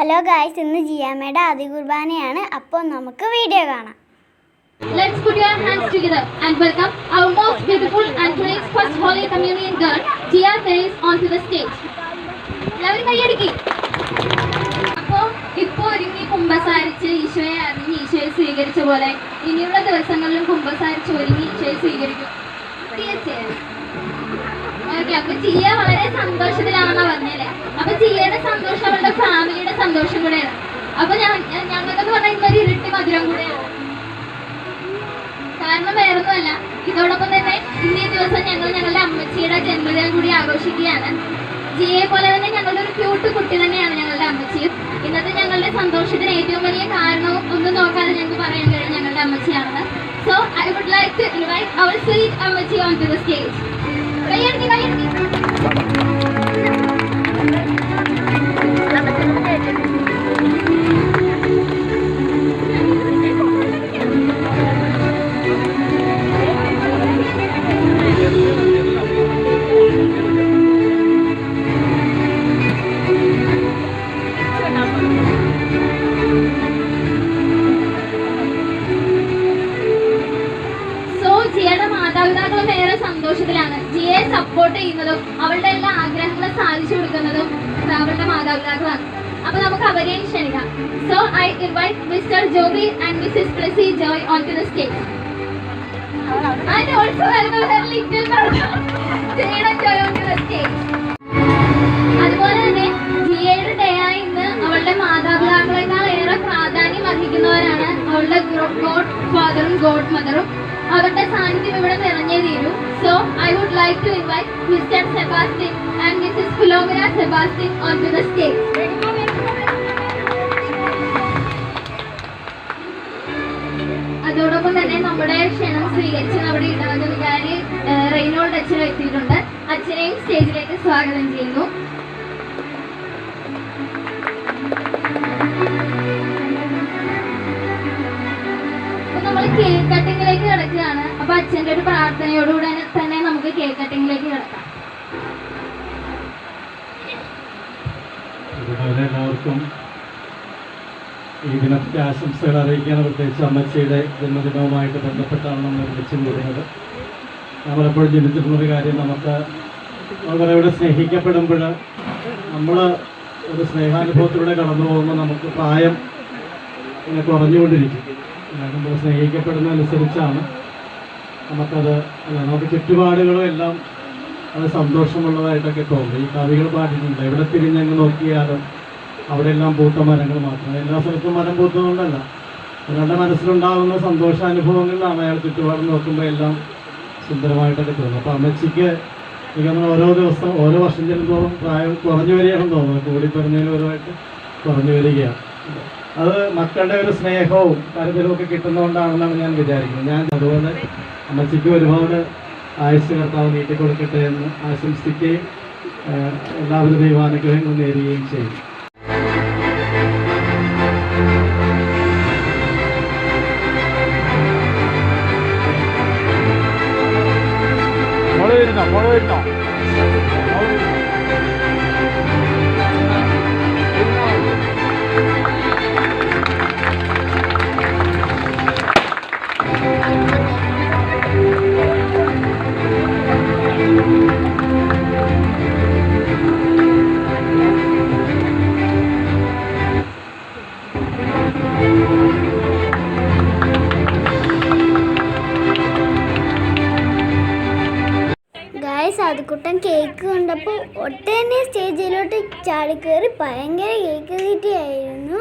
Hello guys, ഇന്ന് ജിയാമ്മയുടെ ആദ്യ കുർബാനയാണ്. അപ്പോൾ നമുക്ക് വീഡിയോ കാണാം. Let's put your hands together and welcome our most beautiful and today's first Holy Communion girl, Jia Therese, onto the stage. എല്ലാവരും കൈയടിക്കി. അപ്പോൾ ഇപ്പോൾ ഒരുങ്ങി കുമ്പസാരിച്ച് ഈശോയെ അറിഞ്ഞ് ഈശോയെ സ്വീകരിച്ച പോലെ ഇനിയുള്ള ദിവസങ്ങളിലും കുമ്പസാരിച്ച് ഒരുങ്ങി ഈശോയെ സ്വീകരിക്കും. ഓക്കെ, അപ്പൊ ജിയ വളരെ സന്തോഷത്തിലാണെന്നാ പറഞ്ഞല്ലേ. അപ്പൊ ജിയയുടെ സന്തോഷം അവളുടെ ഫാമിലിയുടെ സന്തോഷം കൂടെയാണ്. അപ്പൊ ഞങ്ങൾക്കെന്ന് പറഞ്ഞാൽ ഇന്നൊരു ഇരട്ടി മധുരം കൂടെയാണ്. കാരണം വേറൊന്നുമല്ല, ഇതോടൊപ്പം തന്നെ ഇന്നീ ദിവസം ഞങ്ങൾ ഞങ്ങളുടെ അമ്മച്ചിയുടെ ജന്മദിനം കൂടി ആഘോഷിക്കുകയാണ്. ജിയെ പോലെ തന്നെ ഞങ്ങളുടെ ഒരു ക്യൂട്ട് കുട്ടി തന്നെയാണ് ഞങ്ങളുടെ അമ്മച്ചിയും. ഇന്നത്തെ ഞങ്ങളുടെ സന്തോഷത്തിന് ഏറ്റവും വലിയ കാരണവും ഒന്നും നോക്കാതെ ഞങ്ങൾക്ക് പറയാൻ കഴിയും ഞങ്ങളുടെ അമ്മച്ചിയാണെന്ന്. So I would like to invite our sweet ammachi on to the stage. കൈയടിക്കി കൈയടിക്കി. ജിയയുടെ മാതാപിതാക്കളും ഏറെ സന്തോഷത്തിലാണ്. ജിയയെ സപ്പോർട്ട് ചെയ്യുന്നതും അവളുടെ എല്ലാ ആഗ്രഹങ്ങളും സാധിച്ചു കൊടുക്കുന്നതും അവളുടെ മാതാപിതാക്കളാണ്. അപ്പൊ നമുക്ക് അവരെയും ക്ഷണിക്കാം. So I invite mister Joby and missus Plessy Joy on to the stage. And also welcome her little brother Jaiden Joy on to the stage. അതുപോലെ തന്നെ ജിയയുടെ ഡേ ആയി ഇന്ന് അവളുടെ മാതാപിതാക്കളെക്കാൾ ഏറെ പ്രാധാന്യം അർഹിക്കുന്നവരാണ് അവളുടെ ഗോഡ് ഫാദറും ഗോഡ് മദറും. അവരുടെ സാന്നിധ്യം ഇവിടെ നിറഞ്ഞേ തീരൂ. So I would like to invite Mr Sebastian and Mrs Philomina Sebastian on to the stage. അതോടൊപ്പം തന്നെ നമ്മുടെ ക്ഷണം സ്വീകരിച്ച് നമ്മുടെ ഇടവക വികാരി റെയ്നോൾഡ് അച്ഛൻ എത്തിയിട്ടുണ്ട്. അച്ഛനെയും സ്റ്റേജിലേക്ക് സ്വാഗതം ചെയ്യുന്നു. നമ്മൾ കേക്ക് കട്ടിങ്ങിലേക്ക് കിടക്കുകയാണ്. അപ്പൊ അച്ഛൻ്റെ ഒരു പ്രാർത്ഥനയോടുകൂടെ തന്നെ നമുക്ക് കേക്ക് കട്ടിങ്ങിലേക്ക് കിടക്കാം. അതുപോലെ എല്ലാവർക്കും ഈ ദിനത്തെ ആശംസകൾ അറിയിക്കാൻ, പ്രത്യേകിച്ച് അമ്മച്ചിയുടെ ജന്മദിനവുമായിട്ട് ബന്ധപ്പെട്ടാണ് നമ്മൾ വിളിച്ചു കൂടുന്നത്. നമ്മളെപ്പോഴും ചിന്തിച്ചിട്ടുള്ളൊരു കാര്യം, നമ്മളവിടെ സ്നേഹിക്കപ്പെടുമ്പോൾ നമ്മൾ ഒരു സ്നേഹാനുഭവത്തിലൂടെ കടന്നു പോകുമ്പോൾ നമുക്ക് പ്രായം ഇങ്ങനെ കുറഞ്ഞുകൊണ്ടിരിക്കും. നമ്മൾ സ്നേഹിക്കപ്പെടുന്നതനുസരിച്ചാണ് നമുക്ക് ചുറ്റുപാടുകളും എല്ലാം അത് സന്തോഷമുള്ളതായിട്ടൊക്കെ തോന്നും. ഈ കവികൾ പാടിയിട്ടുണ്ട്, എവിടെ തിരിഞ്ഞങ്ങ് നോക്കിയാലും അവിടെ എല്ലാം പൂത്ത മരങ്ങൾ മാത്രം. എല്ലാ സ്ഥലത്തും മരം പൂത്തുകൊണ്ടല്ല, ഒരാളുടെ മനസ്സിലുണ്ടാകുന്ന സന്തോഷാനുഭവങ്ങളിലാണ് അയാൾ ചുറ്റുപാട് നോക്കുമ്പോൾ എല്ലാം സുന്ദരമായിട്ടൊക്കെ തോന്നും. അപ്പോൾ അമ്മച്ചിക്ക് എനിക്ക് ഓരോ ദിവസം ഓരോ വർഷം ചെല്ലുമ്പോഴും പ്രായം കുറഞ്ഞു വരികയാണെന്ന് തോന്നുന്നു. കൂടിപ്പറഞ്ഞതിന് ഓരോമായിട്ട് കുറഞ്ഞു വരികയാണ്. അത് മക്കളുടെ ഒരു സ്നേഹവും കരുതലും ഒക്കെ കിട്ടുന്നതുകൊണ്ടാണെന്നാണ് ഞാൻ വിചാരിക്കുന്നത്. ഞാൻ അതുപോലെ അമ്മച്ചിക്ക് ഒരുപാട് ആയുസ് കർത്താവ് നീട്ടിക്കൊടുക്കട്ടെ എന്ന് ആശംസിക്കുകയും എല്ലാവരും ദൈവാനുഗ്രഹങ്ങൾ നേരുകയും ചെയ്യും. അതുകൂട്ടം കേക്ക് കണ്ടപ്പോൾ ഒട്ടനെ സ്റ്റേജിലോട്ട് ചാടിക്കയറി ഭയങ്കര കേക്ക് തീറ്റിയായിരുന്നു.